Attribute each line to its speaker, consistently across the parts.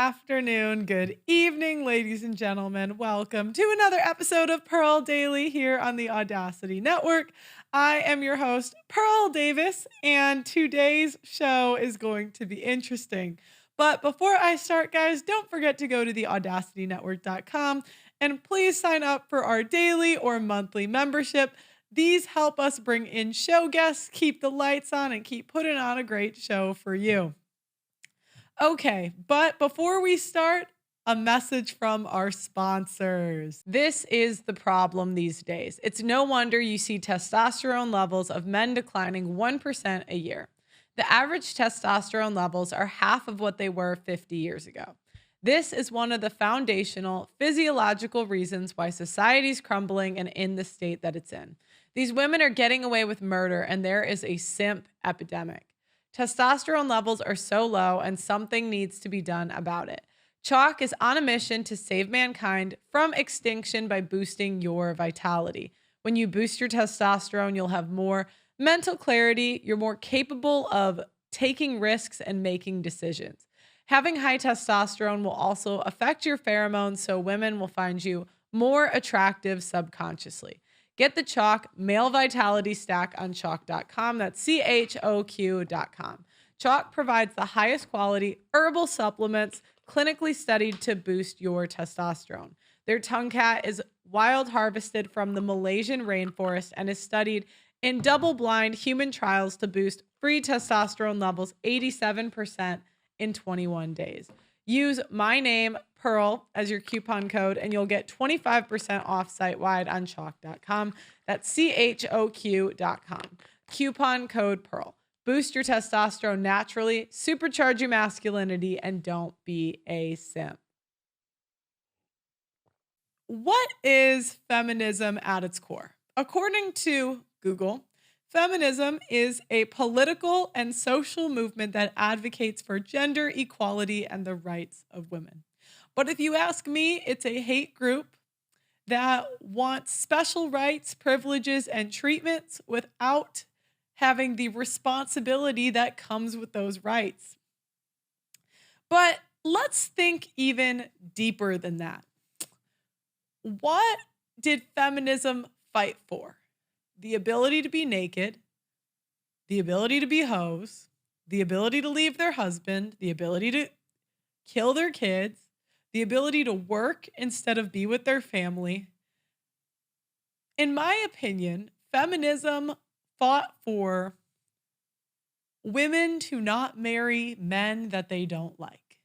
Speaker 1: afternoon, good evening, ladies and gentlemen. Welcome to another episode of Pearl Daily here on the Audacity Network. I am your host, Pearl Davis, and today's show is going to be interesting. But before I start, guys, don't forget to go to theaudacitynetwork.com and please sign up for our daily or monthly membership. These help us bring in show guests, keep the lights on, and keep putting on a great show for you. Okay, but before we start, a message from our sponsors. This is the problem these days. It's no wonder you see testosterone levels of men declining 1% a year. The average testosterone levels are half of what they were 50 years ago. This is one of the foundational physiological reasons why society's crumbling and in the state that it's in. These women are getting away with murder, and there is a simp epidemic. Testosterone levels are so low, and something needs to be done about it. Chalk is on a mission to save mankind from extinction by boosting your vitality. When you boost your testosterone, you'll have more mental clarity. You're more capable of taking risks and making decisions. Having high testosterone will also affect your pheromones, so women will find you more attractive subconsciously. Get the Chalk Male Vitality Stack on chalk.com. That's CHOQ.com. Chalk provides the highest quality herbal supplements clinically studied to boost your testosterone. Their tongue cat is wild harvested from the Malaysian rainforest and is studied in double-blind human trials to boost free testosterone levels 87% in 21 days. Use my name, Pearl, as your coupon code, and you'll get 25% off site-wide on chalk.com. That's CHOQ.com. Coupon code Pearl. Boost your testosterone naturally, supercharge your masculinity, and don't be a simp. What is feminism at its core? According to Google, feminism is a political and social movement that advocates for gender equality and the rights of women. But if you ask me, it's a hate group that wants special rights, privileges, and treatments without having the responsibility that comes with those rights. But let's think even deeper than that. What did feminism fight for? The ability to be naked, the ability to be hoes, the ability to leave their husband, the ability to kill their kids, the ability to work instead of be with their family. In my opinion, feminism fought for women to not marry men that they don't like.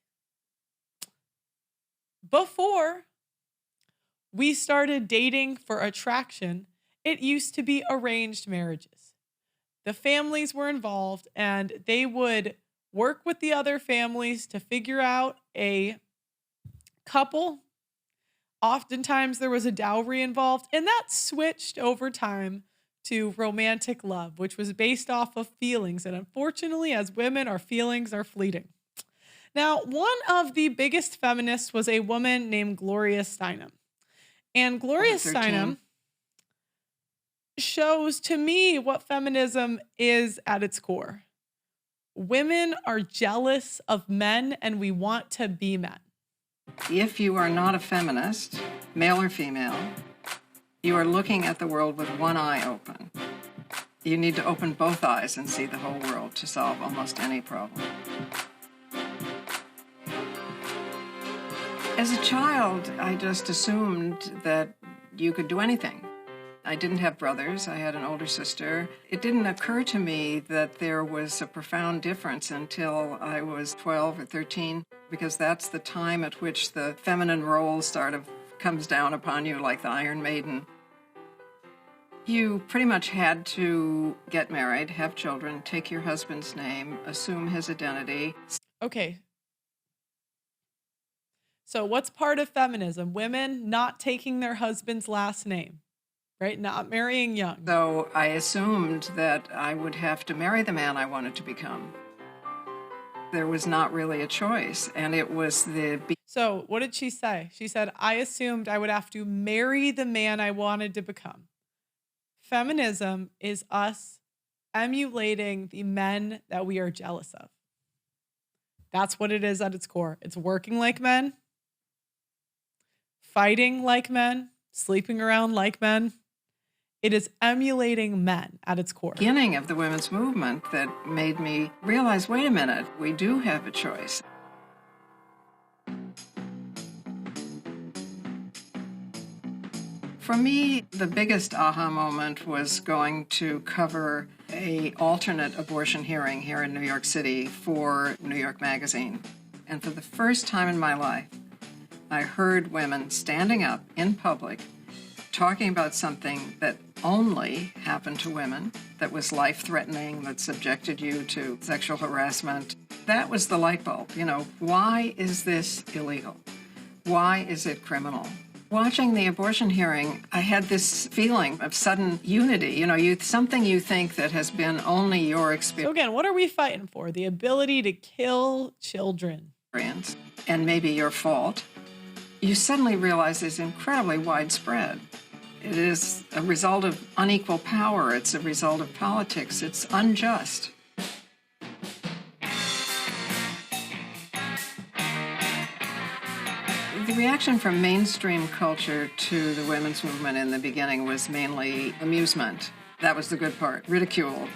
Speaker 1: Before we started dating for attraction, it used to be arranged marriages. The families were involved and they would work with the other families to figure out a couple. Oftentimes there was a dowry involved, and that switched over time to romantic love, which was based off of feelings. And unfortunately, as women, our feelings are fleeting. Now, one of the biggest feminists was a woman named Gloria Steinem. And Gloria Steinem shows to me what feminism is at its core. Women are jealous of men and we want to be men.
Speaker 2: If you are not a feminist, male or female, you are looking at the world with one eye open. You need to open both eyes and see the whole world to solve almost any problem. As a child, I just assumed that you could do anything. I didn't have brothers. I had an older sister. It didn't occur to me that there was a profound difference until I was 12 or 13, because that's the time at which the feminine role sort of comes down upon you like the Iron Maiden. You pretty much had to get married, have children, take your husband's name, assume his identity.
Speaker 1: Okay. So what's part of feminism? Women not taking their husband's last name. Right? Not marrying young.
Speaker 2: So I assumed that I would have to marry the man I wanted to become. There was not really a choice, and it was the...
Speaker 1: So what did she say? She said, I assumed I would have to marry the man I wanted to become. Feminism is us emulating the men that we are jealous of. That's what it is at its core. It's working like men, fighting like men, sleeping around like men. It is emulating men at its core.
Speaker 2: Beginning of the women's movement that made me realize, wait a minute, we do have a choice. For me, the biggest aha moment was going to cover an alternate abortion hearing here in New York City for New York Magazine. And for the first time in my life, I heard women standing up in public talking about something that only happened to women, that was life-threatening, that subjected you to sexual harassment. That was the light bulb. Why is this illegal? Why is it criminal? Watching the abortion hearing, I had this feeling of sudden unity. Something you think that has been only your experience.
Speaker 1: So again, what are we fighting for? The ability to kill children.
Speaker 2: And maybe your fault. You suddenly realize it's incredibly widespread. It is a result of unequal power. It's a result of politics. It's unjust. The reaction from mainstream culture to the women's movement in the beginning was mainly amusement. That was the good part. Ridicule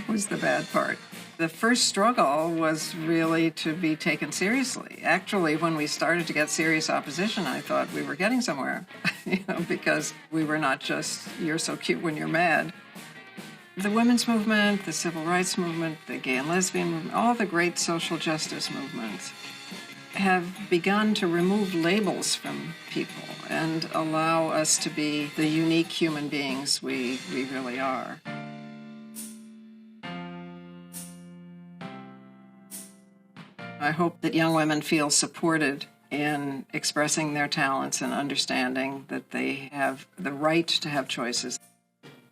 Speaker 2: was the bad part. The first struggle was really to be taken seriously. Actually, when we started to get serious opposition, I thought we were getting somewhere, because we were not just, you're so cute when you're mad. The women's movement, the civil rights movement, the gay and lesbian movement, all the great social justice movements have begun to remove labels from people and allow us to be the unique human beings we really are. I hope that young women feel supported in expressing their talents and understanding that they have the right to have choices.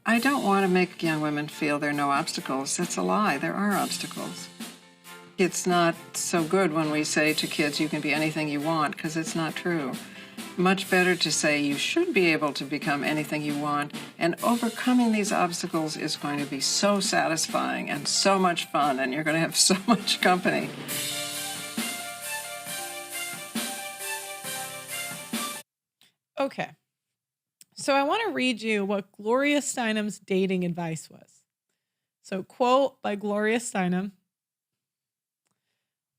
Speaker 2: I don't want to make young women feel there are no obstacles. That's a lie. There are obstacles. It's not so good when we say to kids, you can be anything you want, because it's not true. Much better to say you should be able to become anything you want, and overcoming these obstacles is going to be so satisfying and so much fun, and you're going to have so much company.
Speaker 1: Okay. So I want to read you what Gloria Steinem's dating advice was. So, quote by Gloria Steinem: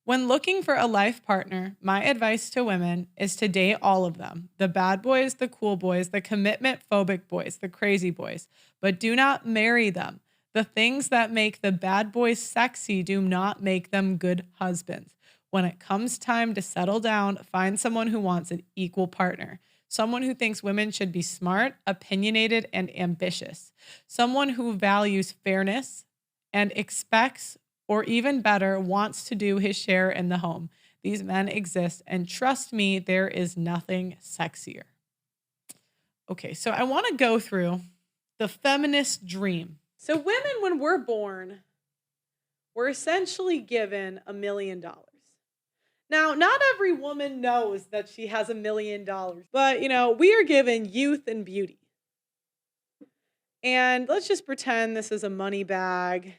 Speaker 1: "When looking for a life partner, my advice to women is to date all of them. The bad boys, the cool boys, the commitment-phobic boys, the crazy boys. But do not marry them. The things that make the bad boys sexy do not make them good husbands. When it comes time to settle down, find someone who wants an equal partner. Someone who thinks women should be smart, opinionated, and ambitious. Someone who values fairness and expects, or even better, wants to do his share in the home. These men exist, and trust me, there is nothing sexier." Okay, so I want to go through the feminist dream. So women, when we're born, we're essentially given $1 million. Now, not every woman knows that she has $1 million, but, we are given youth and beauty. And let's just pretend this is a money bag.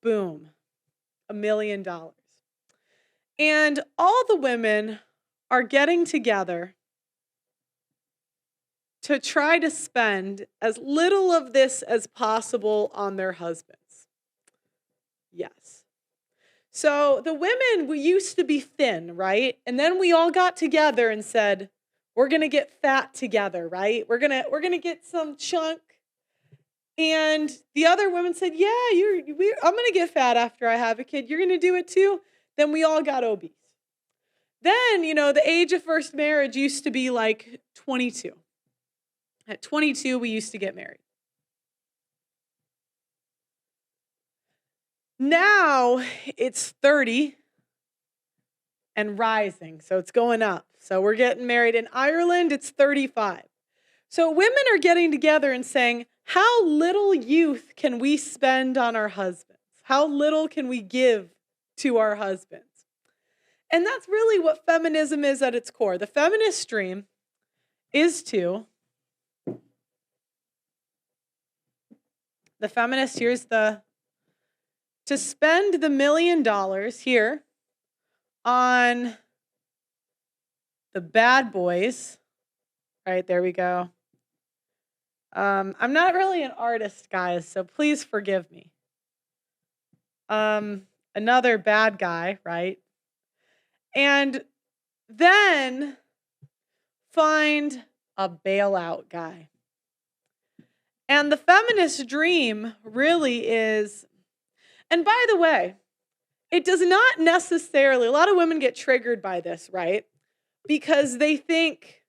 Speaker 1: Boom, $1 million. And all the women are getting together to try to spend as little of this as possible on their husbands. Yes. So the women, we used to be thin, right? And then we all got together and said, we're going to get fat together, right? We're going to get some chunk. And the other women said, yeah, I'm going to get fat after I have a kid. You're going to do it too? Then we all got obese. Then, the age of first marriage used to be like 22. At 22, we used to get married. Now it's 30 and rising, so it's going up. So we're getting married in Ireland, it's 35. So women are getting together and saying, how little youth can we spend on our husbands? How little can we give to our husbands? And that's really what feminism is at its core. The feminist dream is to, here's the to spend the $1 million here on the bad boys. Right, there we go. I'm not really an artist, guys, so please forgive me. Another bad guy, right? And then find a bailout guy. And the feminist dream really is, and by the way, it does not necessarily, a lot of women get triggered by this, right? Because they think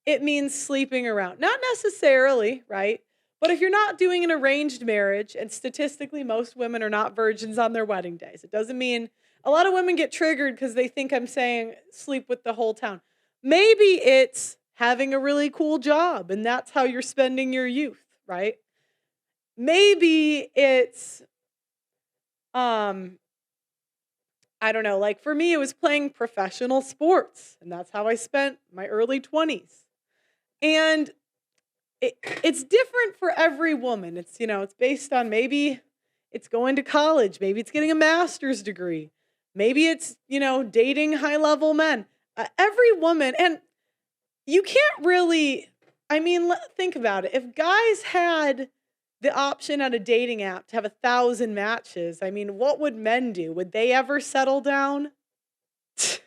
Speaker 1: it means sleeping around. Not necessarily, right? But if you're not doing an arranged marriage, and statistically most women are not virgins on their wedding days, it doesn't mean, a lot of women get triggered because they think I'm saying sleep with the whole town. Maybe it's having a really cool job and that's how you're spending your youth, right? Maybe it's, I don't know, like for me, it was playing professional sports and that's how I spent my early 20s. And it's different for every woman. It's, it's based on maybe it's going to college, maybe it's getting a master's degree, maybe it's, dating high-level men. Every woman, and you can't really, think about it. If guys had the option on a dating app to have 1,000 matches, what would men do? Would they ever settle down?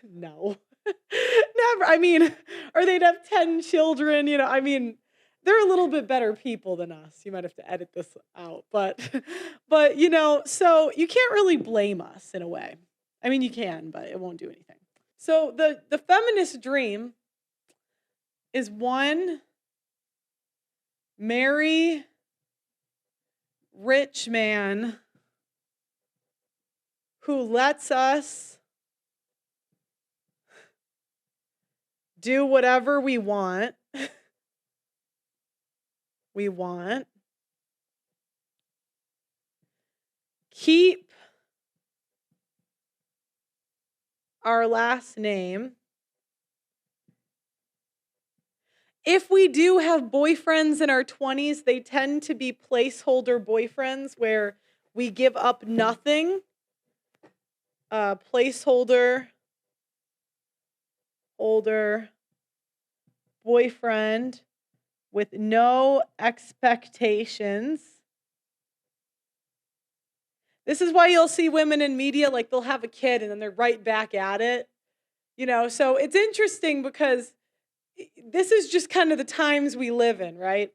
Speaker 1: No. Never. Or they'd have 10 children, they're a little bit better people than us. You might have to edit this out, but so you can't really blame us in a way. You can, but it won't do anything. So the feminist dream is one, marry rich man who lets us do whatever we want. Keep our last name. If we do have boyfriends in our 20s, they tend to be placeholder boyfriends where we give up nothing. Placeholder boyfriend with no expectations. This is why you'll see women in media, like they'll have a kid and then they're right back at it. So it's interesting because this is just kind of the times we live in, right?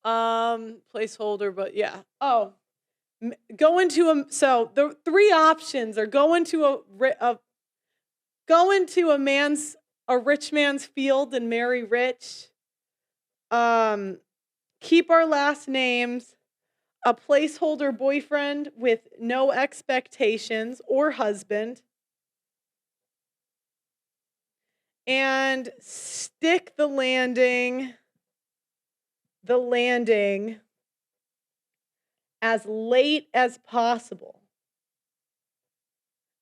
Speaker 1: Placeholder, but yeah. Oh, so the three options are go into a rich man's field and marry rich. Keep our last names, a placeholder boyfriend with no expectations or husband, and stick the landing as late as possible.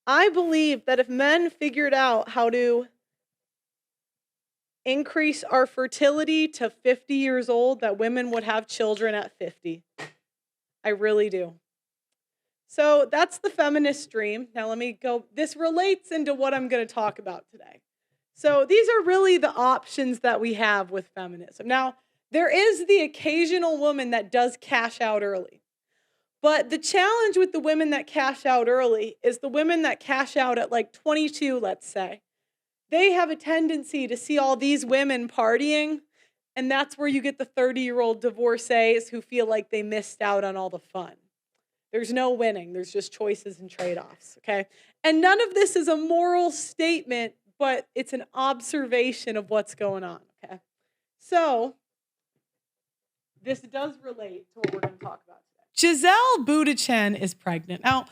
Speaker 1: I believe that if men figured out how to increase our fertility to 50 years old, that women would have children at 50. I really do. So that's the feminist dream. Now let me go. This relates into what I'm going to talk about today. So these are really the options that we have with feminism. Now, there is the occasional woman that does cash out early. But the challenge with the women that cash out early is the women that cash out at like 22, let's say. They have a tendency to see all these women partying, and that's where you get the 30-year-old divorcees who feel like they missed out on all the fun. There's no winning. There's just choices and trade-offs, okay? And none of this is a moral statement, but it's an observation of what's going on, okay? So this does relate to what we're going to talk about today. Gisele Bündchen is pregnant. Now,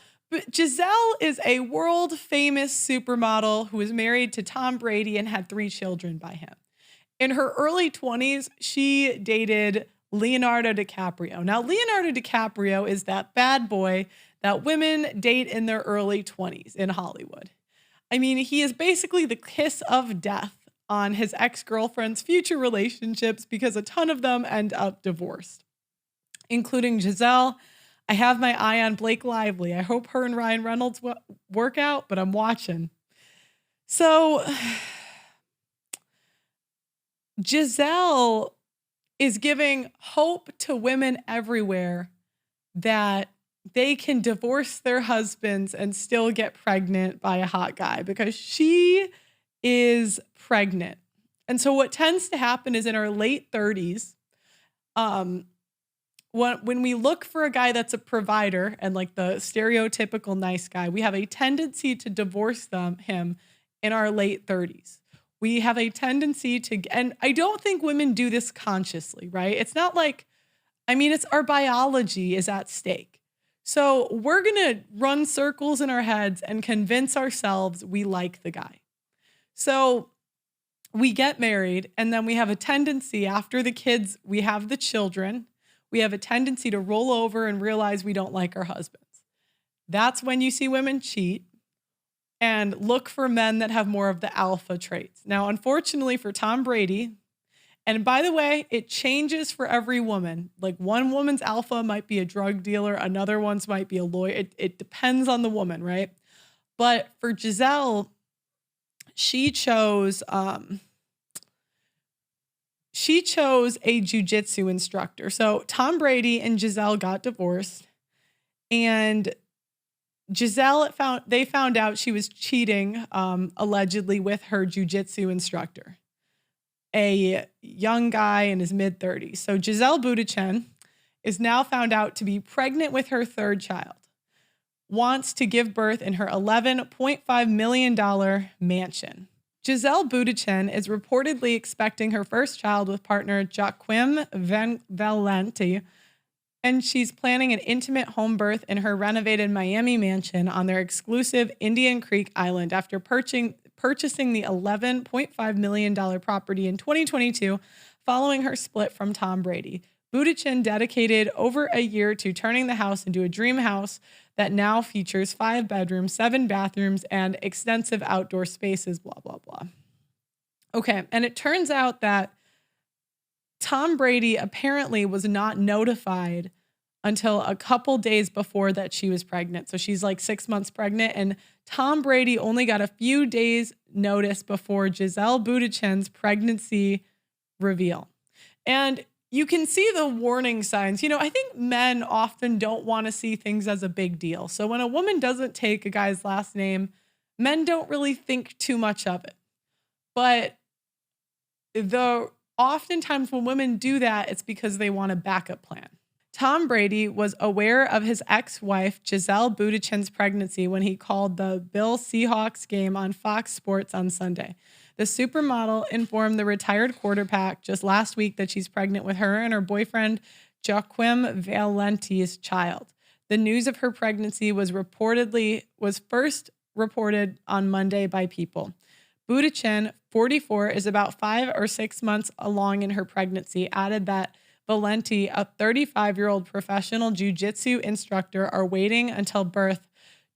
Speaker 1: Gisele is a world-famous supermodel who was married to Tom Brady and had 3 children by him. In her early 20s, she dated Leonardo DiCaprio. Now, Leonardo DiCaprio is that bad boy that women date in their early 20s in Hollywood. He is basically the kiss of death on his ex-girlfriend's future relationships because a ton of them end up divorced, including Gisele. I have my eye on Blake Lively. I hope her and Ryan Reynolds work out, but I'm watching. So Gisele is giving hope to women everywhere that they can divorce their husbands and still get pregnant by a hot guy, because she is pregnant. And so what tends to happen is in our late 30s, when we look for a guy that's a provider and like the stereotypical nice guy, we have a tendency to divorce him in our late 30s. We have a tendency to, and I don't think women do this consciously, right? It's not like, it's our biology is at stake. So we're going to run circles in our heads and convince ourselves we like the guy. So we get married, and then we have a tendency after the kids, we have the children, we have a tendency to roll over and realize we don't like our husbands. That's when you see women cheat and look for men that have more of the alpha traits. Now, unfortunately for Tom Brady, and by the way, it changes for every woman. Like one woman's alpha might be a drug dealer, another one's might be a lawyer. It depends on the woman, right? But for Gisele, she chose a jujitsu instructor. So Tom Brady and Gisele got divorced, and Gisele found out she was cheating, allegedly, with her jujitsu instructor, a young guy in his mid-30s. So Gisele Bündchen is now found out to be pregnant with her third child, wants to give birth in her $11.5 million mansion. Gisele Bündchen is reportedly expecting her first child with partner Joachim Valenti, and she's planning an intimate home birth in her renovated Miami mansion on their exclusive Indian Creek Island after purchasing the $11.5 million property in 2022 following her split from Tom Brady. Bündchen dedicated over a year to turning the house into a dream house that now features 5 bedrooms, 7 bathrooms, and extensive outdoor spaces, blah, blah, blah. Okay, and it turns out that Tom Brady apparently was not notified until a couple days before that she was pregnant. So she's like 6 months pregnant, and Tom Brady only got a few days notice before Gisele Bündchen's pregnancy reveal. And you can see the warning signs. I think men often don't want to see things as a big deal. So when a woman doesn't take a guy's last name, men don't really think too much of it. But oftentimes when women do that, it's because they want a backup plan. Tom Brady was aware of his ex-wife Gisele Bündchen's pregnancy when he called the Bills Seahawks game on Fox Sports on Sunday. The supermodel informed the retired quarterback just last week that she's pregnant with her and her boyfriend Joachim Valenti's child. The news of her pregnancy was first reported on Monday by People. Bündchen, 44, is about 5 or 6 months along in her pregnancy, added that Valenti, a 35-year-old professional jiu-jitsu instructor, are waiting until birth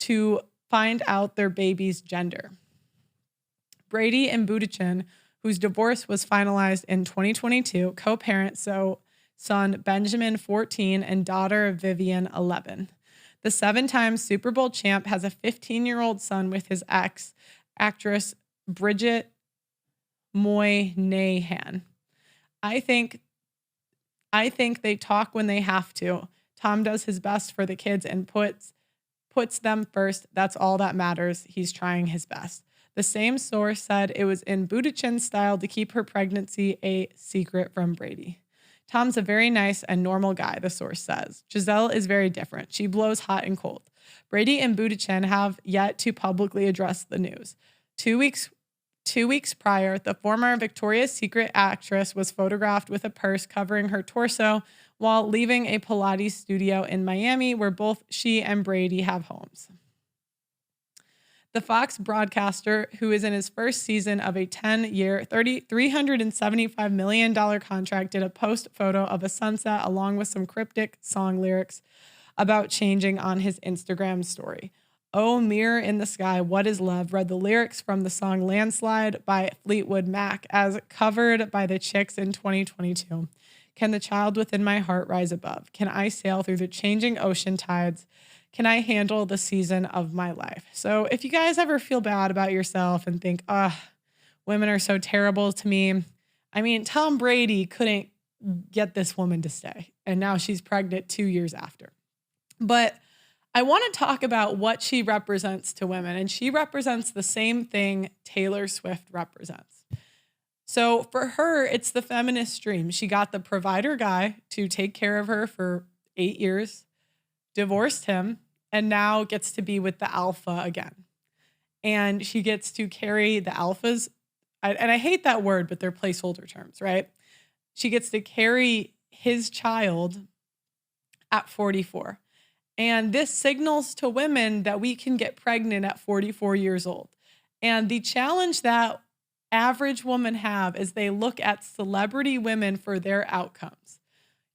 Speaker 1: to find out their baby's gender. Brady and Bündchen, whose divorce was finalized in 2022, co-parent son Benjamin, 14, and daughter Vivian, 11. The 7-time Super Bowl champ has a 15-year-old son with his ex, actress Bridget Moynihan. I think they talk when they have to. Tom does his best for the kids and puts them first. That's all that matters. He's trying his best. The same source said it was in Bündchen's style to keep her pregnancy a secret from Brady. Tom's a very nice and normal guy, the source says. Gisele is very different. She blows hot and cold. Brady and Bündchen have yet to publicly address the news. 2 weeks prior, the former Victoria's Secret actress was photographed with a purse covering her torso while leaving a Pilates studio in Miami, where both she and Brady have homes. The Fox broadcaster, who is in his first season of a 10-year, $375 million contract, did a post photo of a sunset along with some cryptic song lyrics about changing on his Instagram story. Oh, Mirror in the Sky, What is Love? Read the lyrics from the song Landslide by Fleetwood Mac as covered by the Chicks in 2022. Can the child within my heart rise above? Can I sail through the changing ocean tides? Can I handle the season of my life? So if you guys ever feel bad about yourself and think, women are so terrible to me. I mean, Tom Brady couldn't get this woman to stay, and now she's pregnant 2 years after. But I want to talk about what she represents to women, and she represents the same thing Taylor Swift represents. So for her, it's the feminist dream. She got the provider guy to take care of her for 8 years, divorced him, and now gets to be with the alpha again. And she gets to carry the alphas. And I hate that word, but they're placeholder terms, right? She gets to carry his child at 44. And this signals to women that we can get pregnant at 44 years old. And the challenge that average women have is they look at celebrity women for their outcomes.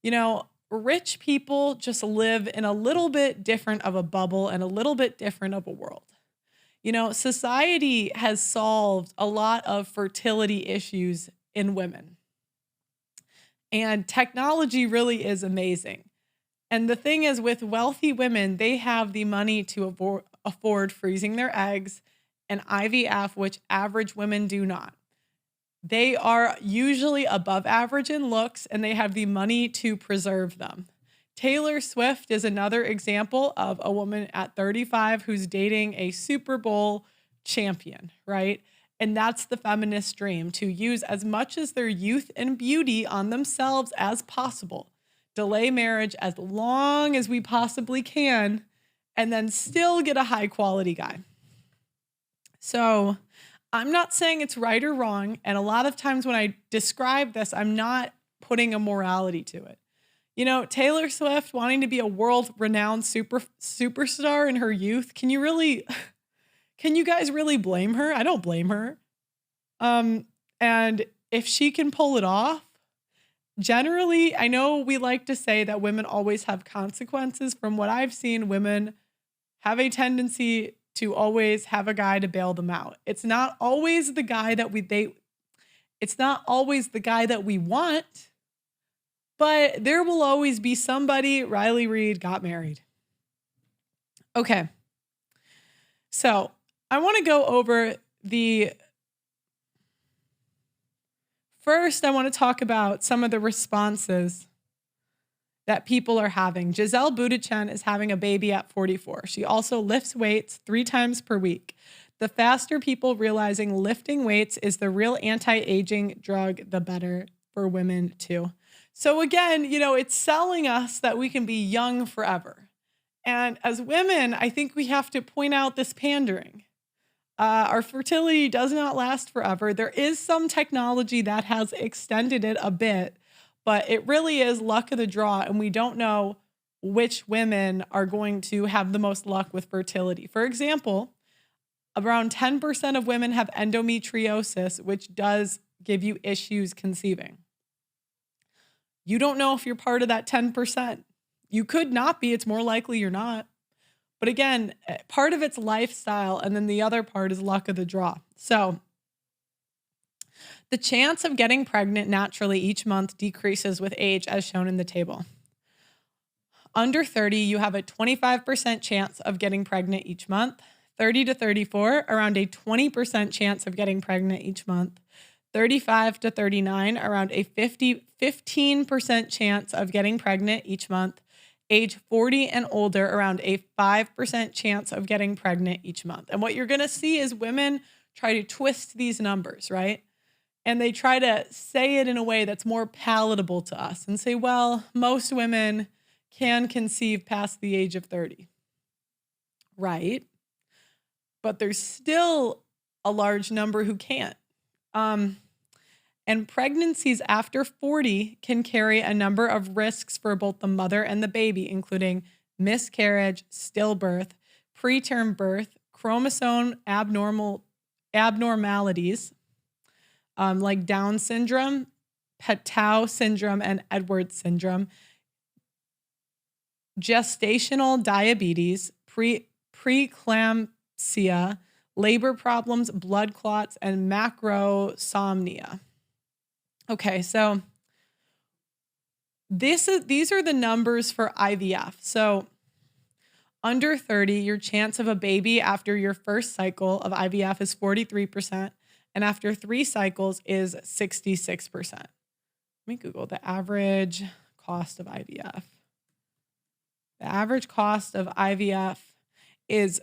Speaker 1: You know, rich people just live in a little bit different of a bubble and a little bit different of a world. You know, society has solved a lot of fertility issues in women. And technology really is amazing. And the thing is, with wealthy women, they have the money to afford freezing their eggs and IVF, which average women do not. They are usually above average in looks, and they have the money to preserve them. Taylor Swift is another example of a woman at 35 who's dating a Super Bowl champion, right? And that's the feminist dream, to use as much as their youth and beauty on themselves as possible. Delay marriage as long as we possibly can, and then still get a high quality guy. So I'm not saying it's right or wrong. And a lot of times when I describe this, I'm not putting a morality to it. You know, Taylor Swift wanting to be a world-renowned superstar in her youth. Can you guys really blame her? I don't blame her. And if she can pull it off, generally, I know we like to say that women always have consequences. From what I've seen, women have a tendency to always have a guy to bail them out. It's not always the guy that it's not always the guy that we want, but there will always be somebody. Riley Reid got married. Okay. So I want to go over First, I want to talk about some of the responses that people are having. Gisele Bündchen is having a baby at 44. She also lifts weights 3 times per week. The faster people realizing lifting weights is the real anti-aging drug, the better for women too. So again, you know, it's selling us that we can be young forever. And as women, I think we have to point out this pandering. Our fertility does not last forever. There is some technology that has extended it a bit, but it really is luck of the draw, and we don't know which women are going to have the most luck with fertility. For example, around 10% of women have endometriosis, which does give you issues conceiving. You don't know if you're part of that 10%. You could not be. It's more likely you're not. But again, part of it's lifestyle, and then the other part is luck of the draw. So the chance of getting pregnant naturally each month decreases with age, as shown in the table. Under 30, you have a 25% chance of getting pregnant each month. 30 to 34, around a 20% chance of getting pregnant each month. 35 to 39, around a 15% chance of getting pregnant each month. Age 40 and older, around a 5% chance of getting pregnant each month. And what you're going to see is women try to twist these numbers, right? And they try to say it in a way that's more palatable to us and say, well, most women can conceive past the age of 30. Right? But there's still a large number who can't. And pregnancies after 40 can carry a number of risks for both the mother and the baby, including miscarriage, stillbirth, preterm birth, chromosome abnormalities like Down syndrome, Patau syndrome, and Edwards syndrome, gestational diabetes, preeclampsia, labor problems, blood clots, and macrosomnia. Okay, so these are the numbers for IVF. So under 30, your chance of a baby after your first cycle of IVF is 43%, and after 3 cycles is 66%. Let me Google the average cost of IVF. The average cost of IVF is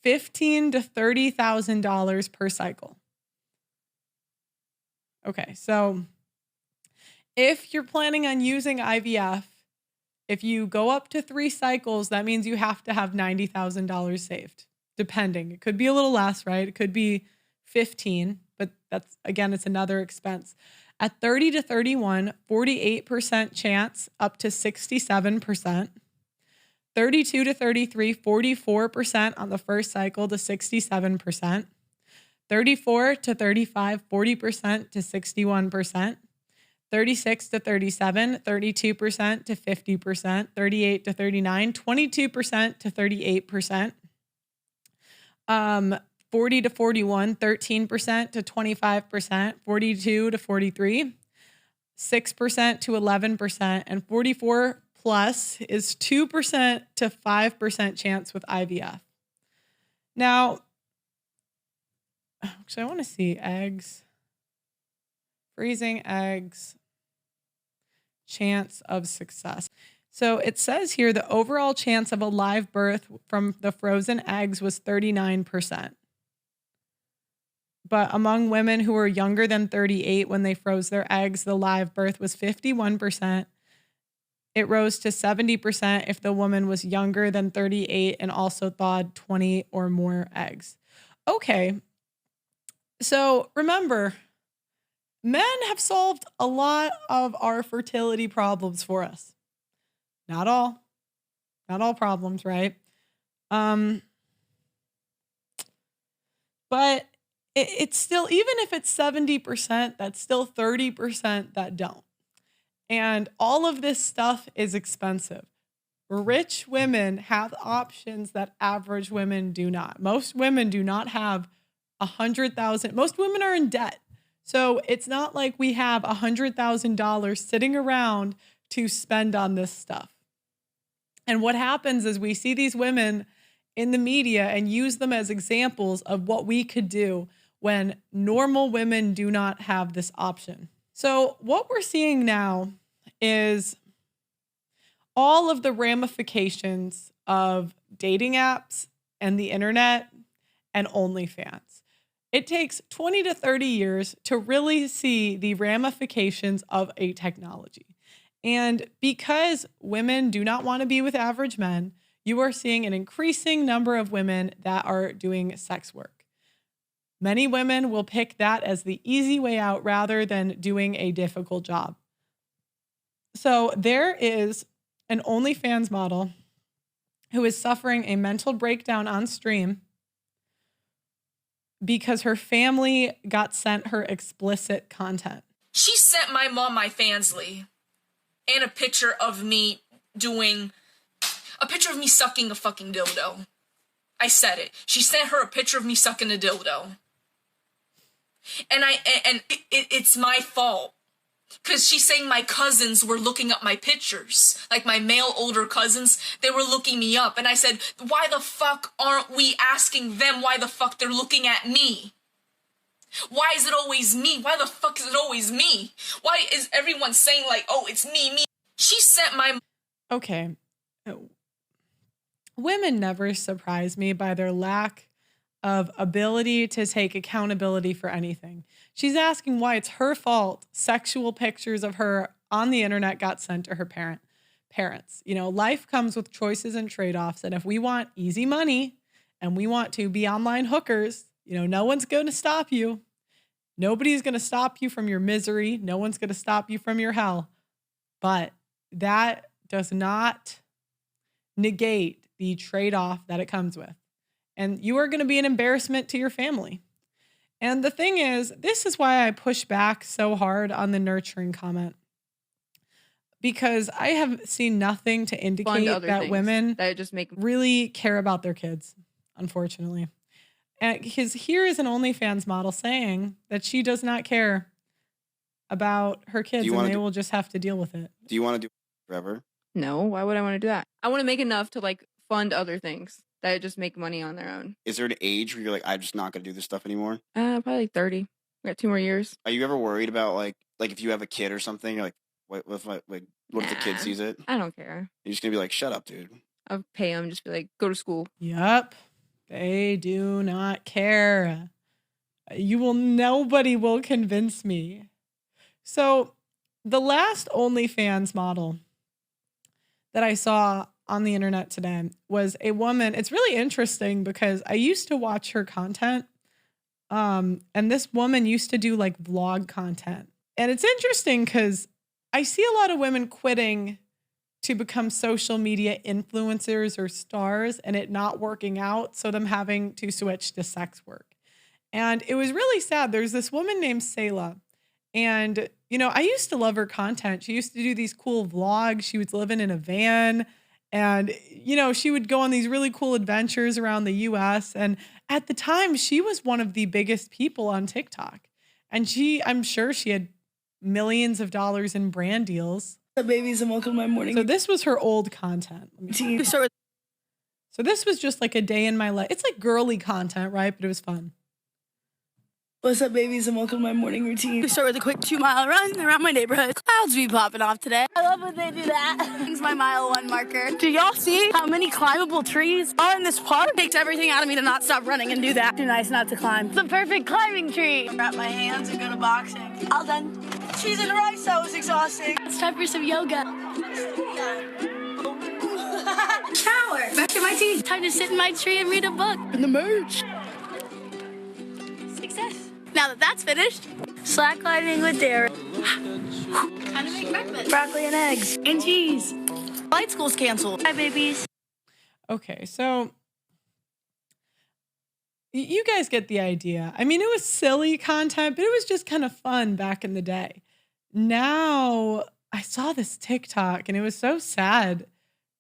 Speaker 1: $15,000 to $30,000 per cycle. Okay, so if you're planning on using IVF, if you go up to 3 cycles, that means you have to have $90,000 saved, depending. It could be a little less, right? It could be 15, but that's, again, it's another expense. At 30 to 31, 48% chance up to 67%. 32 to 33, 44% on the first cycle to 67%. 34 to 35, 40% to 61%. 36 to 37, 32% to 50%. 38 to 39, 22% to 38%. 40 to 41, 13% to 25%. 42 to 43, 6% to 11%. And 44 plus is 2% to 5% chance with IVF. Now, actually, I want to see eggs. Freezing eggs. Chance of success. So it says here the overall chance of a live birth from the frozen eggs was 39%. But among women who were younger than 38 when they froze their eggs, the live birth was 51%. It rose to 70% if the woman was younger than 38 and also thawed 20 or more eggs. Okay, so remember, men have solved a lot of our fertility problems for us. Not all problems, right? But it's still, even if it's 70%, that's still 30% that don't. And all of this stuff is expensive. Rich women have options that average women do not. Most women do not have $100,000. Most women are in debt. So it's not like we have $100,000 sitting around to spend on this stuff. And what happens is we see these women in the media and use them as examples of what we could do when normal women do not have this option. So what we're seeing now is all of the ramifications of dating apps and the internet and OnlyFans. It takes 20 to 30 years to really see the ramifications of a technology. And because women do not want to be with average men, you are seeing an increasing number of women that are doing sex work. Many women will pick that as the easy way out rather than doing a difficult job. So there is an OnlyFans model who is suffering a mental breakdown on stream because her family got sent her explicit content.
Speaker 3: She sent my mom my Fansly and a picture of me sucking a fucking dildo. I said it. She sent her a picture of me sucking a dildo. And it's my fault. Because she's saying my cousins were looking up my pictures. Like my male older cousins, they were looking me up. And I said, why the fuck aren't we asking them why the fuck they're looking at me? Why is it always me? Why the fuck is it always me? Why is everyone saying like, oh, it's me, me? She sent my...
Speaker 1: Okay. Women never surprise me by their lack of ability to take accountability for anything. She's asking why it's her fault sexual pictures of her on the internet got sent to her parents. You know, life comes with choices and trade-offs. And if we want easy money and we want to be online hookers, you know, no one's going to stop you. Nobody's going to stop you from your misery. No one's going to stop you from your hell. But that does not negate the trade-off that it comes with. And you are going to be an embarrassment to your family. And the thing is, this is why I push back so hard on the nurturing comment. Because I have seen nothing to indicate that women
Speaker 4: that just make
Speaker 1: really care about their kids, unfortunately. And because here is an OnlyFans model saying that she does not care about her kids and they will just have to deal with it.
Speaker 5: Do you want to do?
Speaker 4: forever?
Speaker 5: No, why would I want to do that? I want to make enough to like fund other things that just make money on their own.
Speaker 4: Is there an age where you're like, I'm just not going to do this stuff anymore?
Speaker 5: Probably like 30. I got 2 more years.
Speaker 4: Are you ever worried about like if you have a kid or something, you're like, what if the kid sees it?
Speaker 5: I don't care.
Speaker 4: You're just going to be like, shut up, dude.
Speaker 5: I'll pay them, just be like, go to school.
Speaker 1: Yep. They do not care. Nobody will convince me. So the last OnlyFans model that I saw on the internet today was a woman. It's really interesting because I used to watch her content. And this woman used to do like vlog content. And it's interesting because I see a lot of women quitting to become social media influencers or stars and it not working out. So them having to switch to sex work. And it was really sad. There's this woman named Selah. And, I used to love her content. She used to do these cool vlogs. She was living in a van and, she would go on these really cool adventures around the US. And at the time, she was one of the biggest people on TikTok. And I'm sure she had millions of dollars in brand deals.
Speaker 6: The babies and welcome to my morning.
Speaker 1: So this was her old content. So this was just like a day in my life. It's like girly content, right? But it was fun.
Speaker 6: What's up, babies, and welcome to my morning routine. We start with a quick 2-mile run around my neighborhood. Clouds be popping off today. I love when they do that. It's my mile 1 marker. Do y'all see how many climbable trees are in this park? It takes everything out of me to not stop running and do that. Too nice not to climb. It's the perfect climbing tree. Wrap my hands and go to boxing. All done. Cheese and rice, that was exhausting. It's time for some yoga. Shower. Brush my teeth. Time to sit in my tree and read a book. And the merch. Success. Now that that's finished, slacklining with Derek. Time to make breakfast. Broccoli and eggs. And cheese. Flight school's canceled. Hi, babies.
Speaker 1: Okay, so you guys get the idea. I mean, it was silly content, but it was just kind of fun back in the day. Now, I saw this TikTok, and it was so sad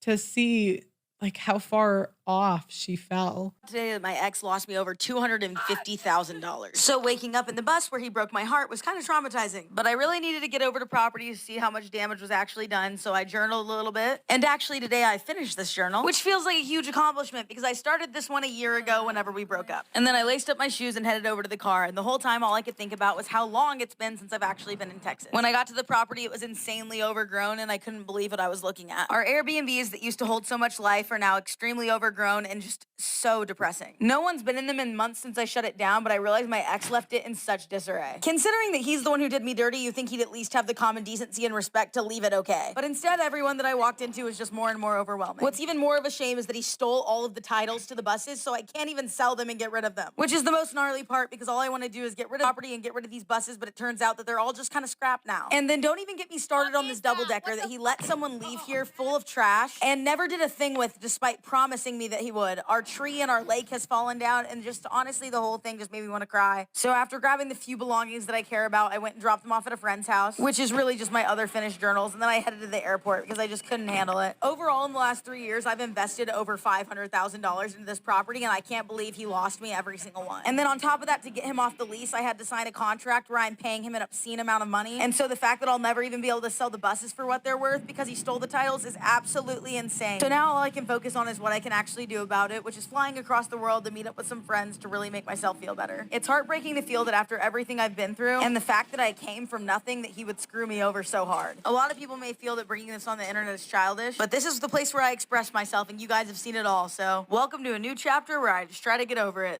Speaker 1: to see like how far off she fell.
Speaker 7: Today, my ex lost me over $250,000. So waking up in the bus where he broke my heart was kind of traumatizing. But I really needed to get over to property to see how much damage was actually done. So I journaled a little bit. And actually today I finished this journal, which feels like a huge accomplishment because I started this one a year ago whenever we broke up. And then I laced up my shoes and headed over to the car. And the whole time all I could think about was how long it's been since I've actually been in Texas. When I got to the property, it was insanely overgrown and I couldn't believe what I was looking at. Our Airbnbs that used to hold so much life are now extremely overgrown and just so depressing. No one's been in them in months since I shut it down, but I realized my ex left it in such disarray. Considering that he's the one who did me dirty, you think he'd at least have the common decency and respect to leave it okay. But instead, everyone that I walked into was just more and more overwhelming. What's even more of a shame is that he stole all of the titles to the buses, so I can't even sell them and get rid of them. Which is the most gnarly part, because all I want to do is get rid of property and get rid of these buses, but it turns out that they're all just kind of scrapped now. And then don't even get me started on this double-decker that he let someone leave here full of trash and never did a thing with, despite promising me that he would. Our tree in our lake has fallen down, and just honestly, the whole thing just made me want to cry. So after grabbing the few belongings that I care about, I went and dropped them off at a friend's house, which is really just my other finished journals, and then I headed to the airport because I just couldn't handle it. Overall, in the last 3 years, I've invested over $500,000 into this property, and I can't believe he lost me every single one. And then on top of that, to get him off the lease, I had to sign a contract where I'm paying him an obscene amount of money. And so the fact that I'll never even be able to sell the buses for what they're worth because he stole the titles is absolutely insane. So now all I can focus on is what I can actually do about it, which is flying across the world to meet up with some friends to really make myself feel better. It's heartbreaking to feel that after everything I've been through and the fact that I came from nothing, that he would screw me over so hard. A lot of people may feel that bringing this on the internet is childish, but this is the place where I express myself, and you guys have seen it all. So welcome to a new chapter where I just try to get over it.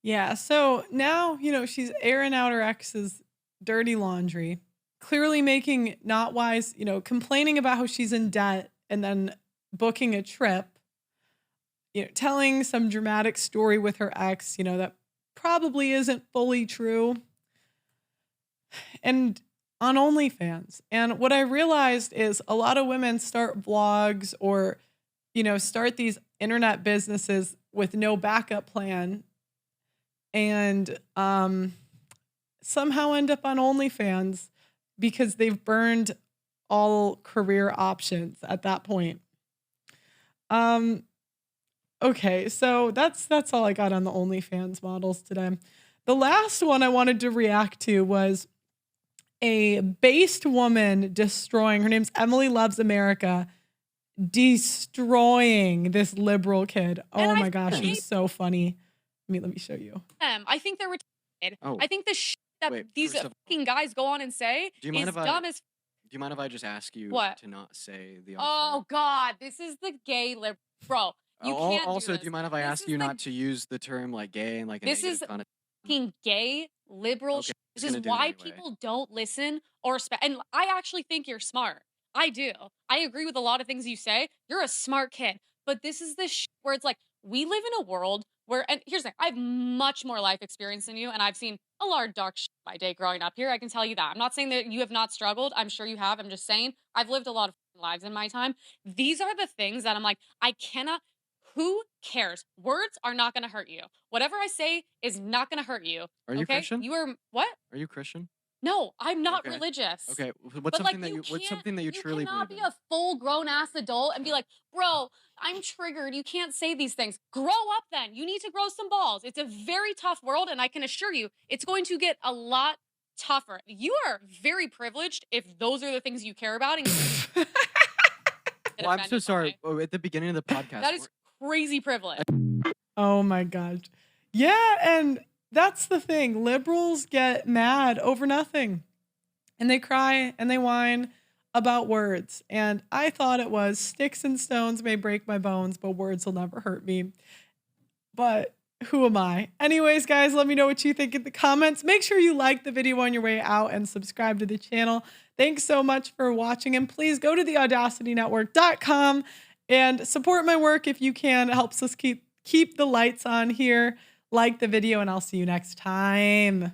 Speaker 1: Yeah, so now, she's airing out her ex's dirty laundry, clearly making not wise, complaining about how she's in debt and then booking a trip, telling some dramatic story with her ex, that probably isn't fully true. And on OnlyFans. And what I realized is a lot of women start vlogs or, start these internet businesses with no backup plan and somehow end up on OnlyFans because they've burned all career options at that point. Okay, so that's all I got on the OnlyFans models today. The last one I wanted to react to was a based woman destroying, her name's Emily Loves America, destroying this liberal kid. Oh my gosh, it was so funny. Let me show you.
Speaker 8: I think they're retarded.
Speaker 9: Oh.
Speaker 8: I think the shit that these fucking guys go on and say is dumb as.
Speaker 9: Do you mind if I just ask you
Speaker 8: What?
Speaker 9: to not say the
Speaker 8: Oh God, this is the gay liberal. Bro, you can't
Speaker 9: also,
Speaker 8: do
Speaker 9: do you mind if I ask you not to use the term like gay and like
Speaker 8: This is fucking gay liberal
Speaker 9: Okay,
Speaker 8: shit.
Speaker 9: he's
Speaker 8: This is
Speaker 9: gonna do it
Speaker 8: why
Speaker 9: anyway.
Speaker 8: people don't listen or respect. And I actually think you're smart. I do. I agree with a lot of things you say. You're a smart kid. But this is the shit where it's like, we live in a world where, and here's the thing, I have much more life experience than you, and I've seen a lot of dark shit by day growing up here. I can tell you that. I'm not saying that you have not struggled. I'm sure you have. I'm just saying I've lived a lot of lives in my time. These are the things that I'm like, I cannot. Who cares? Words are not going to hurt you. Whatever I say is not going to hurt you.
Speaker 9: Are you
Speaker 8: okay?
Speaker 9: Christian?
Speaker 8: You are what?
Speaker 9: Are you Christian?
Speaker 8: No, I'm not
Speaker 9: Okay.
Speaker 8: religious.
Speaker 9: Okay, what's
Speaker 8: But,
Speaker 9: something
Speaker 8: like,
Speaker 9: what's something that you truly
Speaker 8: cannot
Speaker 9: believe
Speaker 8: be
Speaker 9: in?
Speaker 8: a full grown ass adult and be like, bro, I'm triggered. You can't say these things. Grow up then. You need to grow some balls. It's a very tough world, and I can assure you, it's going to get a lot tougher. You are very privileged if those are the things you care about. And
Speaker 9: Well, I'm so sorry. At the beginning of the podcast,
Speaker 8: that is crazy privilege.
Speaker 1: Oh my gosh. Yeah, and that's the thing. Liberals get mad over nothing. And they cry and they whine about words. And I thought it was sticks and stones may break my bones, but words will never hurt me. But who am I? Anyways, guys, let me know what you think in the comments. Make sure you like the video on your way out and subscribe to the channel. Thanks so much for watching. And please go to theaudacitynetwork.com and support my work if you can. It helps us keep the lights on here. Like the video, and I'll see you next time.